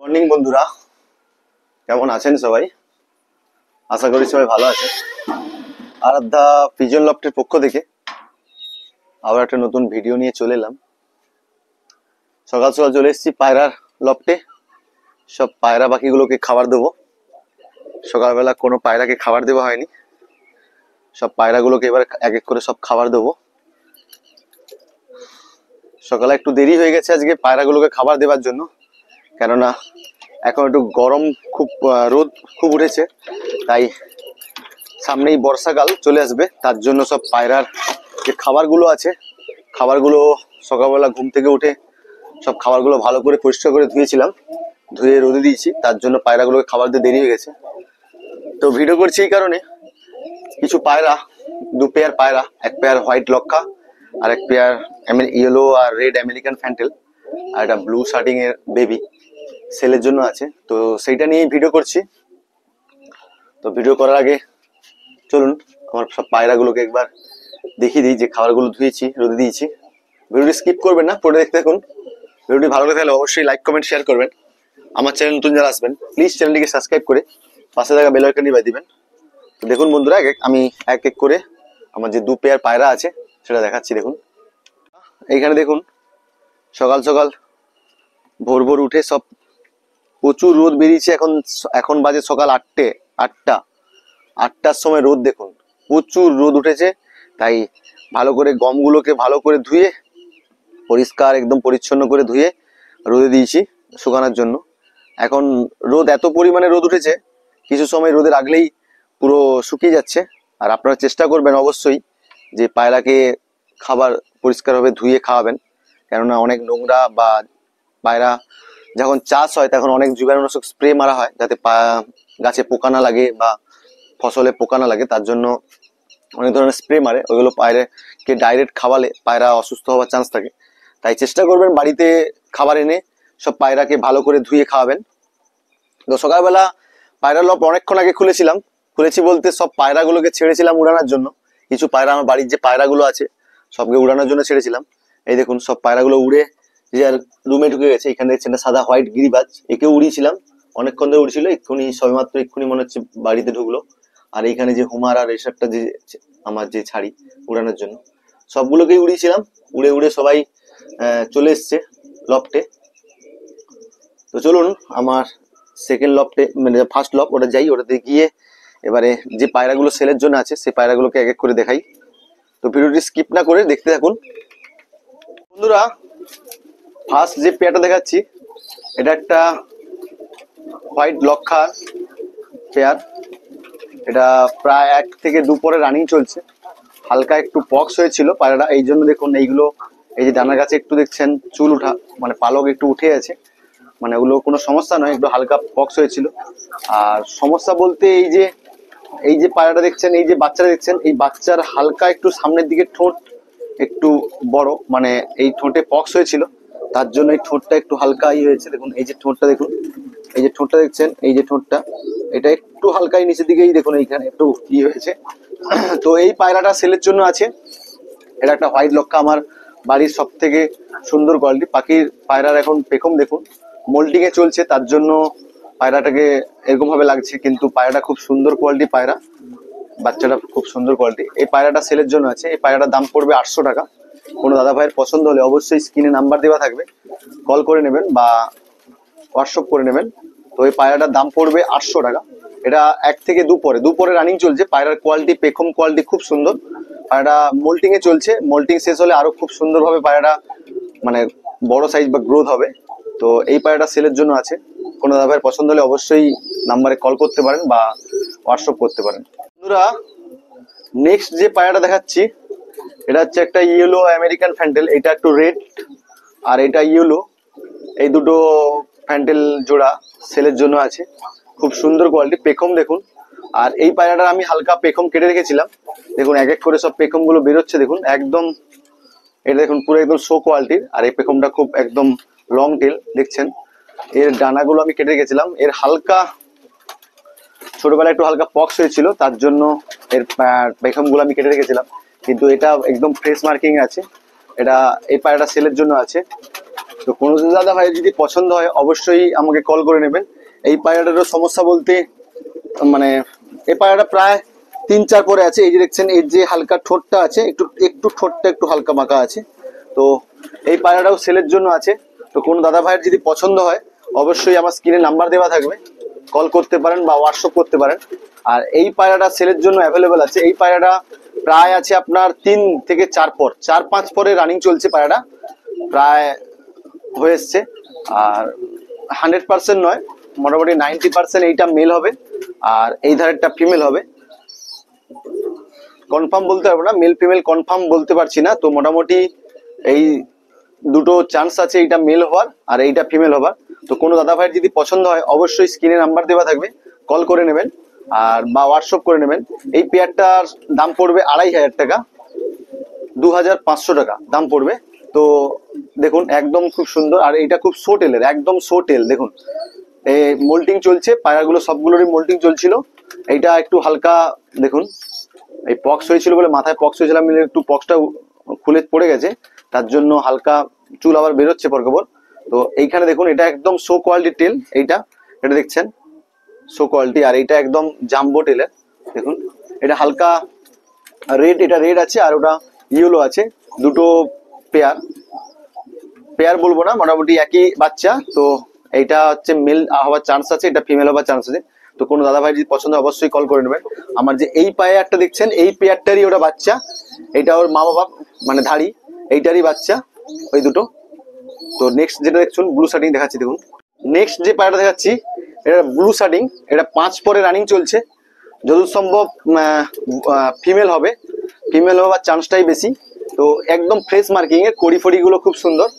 Morning বন্ধুরা, কেমন আছেন সবাই? আশা করি সবাই ভালো আছেন। আরাধ্যা পিজন লফটের পক্ষ থেকে আবার একটা নতুন ভিডিও নিয়ে চলে এলাম। সকাল সকাল চলে এসেছি পায়রার লফটে। সব পায়রা পাখিগুলোকে খাবার দেবো। সকালবেলা কোনো পায়রাকে খাবার দেওয়া হয়নি। সব পায়রাগুলোকে এবার এক এক করে সব খাবার দেবো। সকালে একটু দেরি হয়ে গেছে আজকে পায়রাগুলোকে খাবার দেওয়ার জন্য, কেননা এখন একটু গরম, খুব রোদ খুব উঠেছে, তাই সামনেই বর্ষাকাল চলে আসবে। তার জন্য সব পায়রার যে খাবারগুলো আছে, খাবারগুলো সকালবেলা ঘুম থেকে উঠে সব খাবারগুলো ভালো করে পরিষ্কার করে ধুয়েছিলাম, ধুয়ে রোদে দিয়েছি। তার জন্য পায়রাগুলোকে খাবার দিয়ে দেরি হয়ে গেছে। তো ভিডিও করছি এই কারণে, কিছু পায়রা, দু পেয়ার পায়রা, এক পেয়ার হোয়াইট লক্ষা আর এক পেয়ার ইয়েলো আর রেড আমেরিকান ফ্যান্টেল আর একটা ব্লু শার্টিং এর বেবি সেলের জন্য আছে। তো সেইটা নিয়েই ভিডিও করছি। তো ভিডিও করার আগে চলুন আমার সব পায়রাগুলোকে একবার দেখিয়ে দিই যে খাবারগুলো ধুয়েছি, রোদে দিয়েছি। ভিডিওটি স্কিপ করবেন না, পরে দেখতে থাকুন। ভিডিওটি ভালো লাগে তাহলে অবশ্যই লাইক কমেন্ট শেয়ার করবেন। আমার চ্যানেল নতুন যারা আসবেন প্লিজ চ্যানেলটিকে সাবস্ক্রাইব করে পাশে থাকা বেল আইকনটি বাজিয়ে দিবেন। তো দেখুন বন্ধুরা, আমি এক এক করে আমার যে দু পেয়ার পায়রা আছে সেটা দেখাচ্ছি। দেখুন এইখানে দেখুন, সকাল সকাল ভোর ভোর উঠে সব প্রচুর রোদ বেরিয়েছে। এখন বাজে সকাল আটটার সময় রোদ দেখুন, প্রচুর রোদ উঠেছে। তাই ভালো করে গমগুলোকে ভালো করে ধুয়ে পরিষ্কার একদম পরিচ্ছন্ন করে ধুয়ে রোদে দিয়েছি শুকানোর জন্য। এখন রোদ এত পরিমাণে রোদ উঠেছে, কিছু সময় রোদে রাখলেই পুরো শুকিয়ে যাচ্ছে। আর আপনারা চেষ্টা করবেন অবশ্যই যে পায়রাকে খাবার পরিষ্কারভাবে ধুয়ে খাওয়াবেন, কেননা অনেক নোংরা বা পায়রা যখন চাষ হয় তখন অনেক জীবাণুনাশক স্প্রে মারা হয় যাতে গাছে পোকা না লাগে বা ফসলে পোকা না লাগে। তার জন্য অনেক ধরনের স্প্রে মারে, ওইগুলো পায়রাকে ডাইরেক্ট খাওয়ালে পায়রা অসুস্থ হওয়ার চান্স থাকে। তাই চেষ্টা করবেন বাড়িতে খাবার এনে সব পায়রাকে ভালো করে ধুয়ে খাওয়াবেন। তো সকালবেলা পায়রা লফট অনেকক্ষণ আগে খুলেছি বলতে সব পায়রাগুলোকে ছেড়েছিলাম উড়ানোর জন্য। কিছু পায়রা আমার বাড়ির যে পায়রাগুলো আছে সবকে উড়ানোর জন্য ছেড়েছিলাম। এই দেখুন সব পায়রাগুলো উড়ে যে আর রুমে ঢুকে গেছে। এখানে দেখছেন সাদা হোয়াইট গিরিবাজ, একে উড়িয়েছিলাম, অনেকক্ষণ ধরে উড়ছিল, এক্ষুনি মনে হচ্ছে বাড়িতে ঢুকলো। আর এইখানে যে হুমার আর এসবটা যে আমার যে ছাড়ি উড়ানোর জন্য সবগুলোকেই উড়িয়েছিলাম। উড়ে উড়ে সবাই চলে এসছে লফটে। তো চলুন আমার সেকেন্ড লফটে, মানে ফার্স্ট লফট, ওটা যাই, ওটাতে গিয়ে এবারে যে পায়রাগুলো সেলের জন্য আছে সেই পায়রাগুলোকে এক এক করে দেখাই। তো ভিডিওটি স্কিপ না করে দেখতে থাকুন বন্ধুরা। ফার্স্ট যে পেয়ারটা দেখাচ্ছি এটা একটা হোয়াইট লক্ষার পেয়ার। এটা প্রায় 1 থেকে 2 পরে রানিং চলছে। হালকা একটু পক্স হয়েছিল পায়রাটা, এই জন্য দেখুন এইগুলো, এই যে ডানার কাছে একটু দেখছেন চুল উঠা, মানে পালক একটু উঠে আছে, মানে ওগুলো কোনো সমস্যা নয়, একটু হালকা পক্স হয়েছিল। আর সমস্যা বলতে এই যে পায়রাটা দেখছেন, এই যে বাচ্চাটা দেখছেন, এই বাচ্চার হালকা একটু সামনের দিকে ঠোঁট একটু বড়, মানে এই ঠোঁটে পক্স হয়েছিল, তার জন্য এই ঠোঁটটা একটু হালকা হয়েছে। দেখুন এই যে ঠোঁটটা দেখুন, এই যে ঠোঁটটা দেখছেন, এই যে ঠোঁটটা, এটা একটু হালকাই নিচের দিকেই দেখুন এইখানে একটু হয়েছে। তো এই পায়রাটা সেলের জন্য আছে। এটা একটা হোয়াইট লক্ষা, আমার বাড়ির সব থেকে সুন্দর কোয়ালিটি পায়রার এখন পেখম দেখুন মোল্টিং এ চলছে, তার জন্য পায়রাটাকে এরকম ভাবে লাগছে, কিন্তু পায়রাটা খুব সুন্দর কোয়ালিটি পায়রা, বাচ্চাটা খুব সুন্দর কোয়ালিটি। এই পায়রাটা সেলের জন্য আছে। এই পায়রাটার দাম পড়বে 800 টাকা। কোনো দাদা ভাইয়ের পছন্দ হলে অবশ্যই স্ক্রিনে নাম্বার দেওয়া থাকবে, কল করে নেবেন বা হোয়াটসঅ্যাপ করে নেবেন। তো এই পায়রাটার দাম পড়বে 800 টাকা। এটা 1 থেকে 2 পরে রানিং চলছে। পায়রার কোয়ালিটি, পেখম কোয়ালিটি খুব সুন্দর। পায়রাটা মোল্টিং এ চলছে, মোল্টিং শেষ হলে আরো খুব সুন্দরভাবে পায়রাটা মানে বড় সাইজ বা গ্রোথ হবে। তো এই পায়রাটা সেলের জন্য আছে। কোনো দাদা ভাইয়ের পছন্দ হলে অবশ্যই নাম্বারে কল করতে পারেন বা হোয়াটসঅ্যাপ করতে পারেন। বন্ধুরা নেক্সট যে পায়রাটা দেখাচ্ছি এটা হচ্ছে একটা ইয়েলো আমেরিকান ফ্যান্টেল। এটা একটু রেড আর এটা ইয়েলো, এই দুটো ফ্যান্টেল জোড়া সেলের জন্য আছে। খুব সুন্দর কোয়ালিটি, পেখম দেখুন। আর এই পায়রাটার আমি হালকা পেখম কেটে রেখেছিলাম, দেখুন এক এক করে সব পেখম গুলো বেরোচ্ছে দেখুন একদম। এটা দেখুন পুরো একদম শো কোয়ালিটির। আর এই পেখমটা খুব একদম লং টেল দেখছেন। এর ডানাগুলো আমি কেটে রেখেছিলাম। এর হালকা ছোটবেলায় একটু হালকা পক্স হয়েছিল, তার জন্য এর পেখম গুলো আমি কেটে রেখেছিলাম, কিন্তু এটা একদম ফ্রেশ মার্কিং আছে। এটা এই পায়রাটা সেলের জন্য আছে। তো কোনো দাদা ভাই যদি পছন্দ হয় অবশ্যই আমাকে কল করে নেবেন। এই পায়রাটারও সমস্যা বলতে মানে এই পায়রাটা প্রায় 3-4 পরে আছে। এই যে দেখছেন এর যে হালকা ঠোঁটটা আছে, একটু একটু ঠোঁটটা একটু হালকা বাঁকা আছে। তো এই পায়রাটাও সেলের জন্য আছে। তো কোনো দাদা ভাইয়ের যদি পছন্দ হয় অবশ্যই আমার স্ক্রিনে নাম্বার দেওয়া থাকবে, কল করতে পারেন বা হোয়াটসঅ্যাপ করতে পারেন। আর এই পায়রাটা সেলের জন্য অ্যাভেলেবেল আছে। এই পায়রাটা প্রায় আছে আপনার 3 থেকে 4 পর, 4-5 পরে রানিং চলছে পায়রাটা, প্রায় হয়ে এসছে। আর 100% নয়, মোটামুটি 90% এইটা মেল হবে আর এই ধারেরটা ফিমেল হবে। কনফার্ম বলতে পারবো না, মেল ফিমেল কনফার্ম বলতে পারছি না। তো মোটামুটি এই দুটো চান্স আছে, এইটা মেল হওয়ার আর এইটা ফিমেল হওয়ার। তো কোনো দাদা ভাইয়ের যদি পছন্দ হয় অবশ্যই স্ক্রিনে নাম্বার দেওয়া থাকবে, কল করে নেবেন আর বা হোয়াটসঅ্যাপ করে নেবেন। এই পেয়ারটার দাম পড়বে 2500 টাকা, 2500 টাকা দাম পড়বে। তো দেখুন একদম খুব সুন্দর, আর এইটা খুব শো টেলের, একদম শো টেল। দেখুন এই মোল্টিং চলছে, পায়রাগুলো সবগুলোরই মোল্টিং চলছিল। এইটা একটু হালকা দেখুন, এই পক্স হয়েছিল বলে, মাথায় পক্স হয়েছিল, আমি একটু পক্সটা খুলে পড়ে গেছে, তার জন্য হালকা চুল আবার বেরোচ্ছে পরকপর। তো এইখানে দেখুন এটা একদম শো কোয়ালিটি টেল, এইটা এটা দেখছেন শো কোয়ালিটি, আর এইটা একদম জাম্বো টেলের। দেখুন এটা হালকা রেড, এটা রেড আছে আর ওটা ইয়েলো আছে, দুটো পেয়ার। পেয়ার বলবো না, মোটামুটি একই বাচ্চা। তো এইটা হচ্ছে মেল হওয়ার চান্স আছে, এটা ফিমেল হওয়ার চান্স আছে। তো কোনো দাদা ভাই যদি পছন্দ হয় অবশ্যই কল করে নেবেন। আমার যে এই পেয়ারটা দেখছেন এই পেয়ারটারই ওটা বাচ্চা, এটা ওর মা বাবা মানে ধাড়ি, এইটারই বাচ্চা ওই দুটো। তো নেক্সট যেটা দেখছেন ব্লু শার্টিং দেখাচ্ছি, দেখুন নেক্সট যে পায়রাটা দেখাচ্ছি এটা ব্লু শার্টিং, এটা 5 পরে রানিং চলছে। যতদূর সম্ভব ফিমেল হবে, ফিমেল হওয়ার চান্সটাই বেশি। তো একদম ফ্রেশ মার্কিং এর, কড়ি ফড়ি গুলো খুব সুন্দর,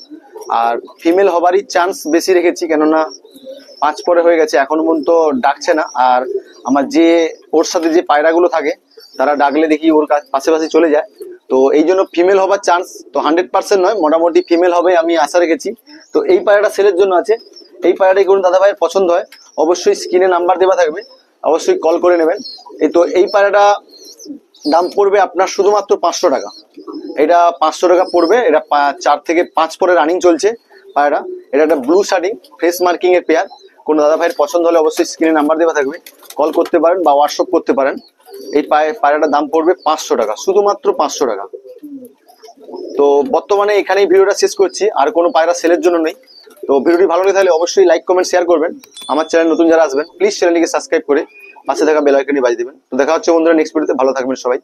আর ফিমেল হবারই চান্স বেশি রেখেছি, কেননা 5 পরে হয়ে গেছে, এখনো পর্যন্ত ডাকছে না। আর আমার যে ওর সাথে যে পায়রাগুলো থাকে তারা ডাকলে দেখি ওর পাশে পাশে চলে যায়। তো এই জন্য ফিমেল হবার চান্স তো 100% নয়, মোটামুটি ফিমেল হবে আমি আশা রেখেছি। তো এই পায়রাটা সেলের জন্য আছে। এই পায়রাটাই কোনো দাদা ভাইয়ের পছন্দ হয় অবশ্যই স্ক্রিনে নাম্বার দেওয়া থাকবে, অবশ্যই কল করে নেবেন। এই তো এই পায়রাটা দাম পড়বে আপনার শুধুমাত্র 500 টাকা। এটা 500 টাকা পড়বে। এটা 4 থেকে 5 পরে রানিং চলছে পায়রা। এটা একটা ব্লু শার্টিং ফেস মার্কিং এর পেয়ার। কোনো দাদা ভাইয়ের পছন্দ হলে অবশ্যই স্ক্রিনে নাম্বার দেওয়া থাকবে, কল করতে পারেন বা হোয়াটসঅ্যাপ করতে পারেন। এই পায়রাটার দাম পড়বে 500 টাকা, শুধুমাত্র 500 টাকা। তো বর্তমানে এখানেই ভিডিওটা শেষ করছি, আর কোনো পায়রা সেলের জন্য নেই। তো ভিডিওটি ভালো লাগে তাহলে অবশ্যই লাইক কমেন্ট শেয়ার করবেন। আমার চ্যানেল নতুন যারা আসবেন প্লিজ চ্যানেলটিকে সাবস্ক্রাইব করে পাশে থাকা বেল আইকনটি বাজিয়ে দিবেন। তো দেখা হচ্ছে বন্ধুরা নেক্সট ভিডিওতে, ভালো থাকবেন সবাই।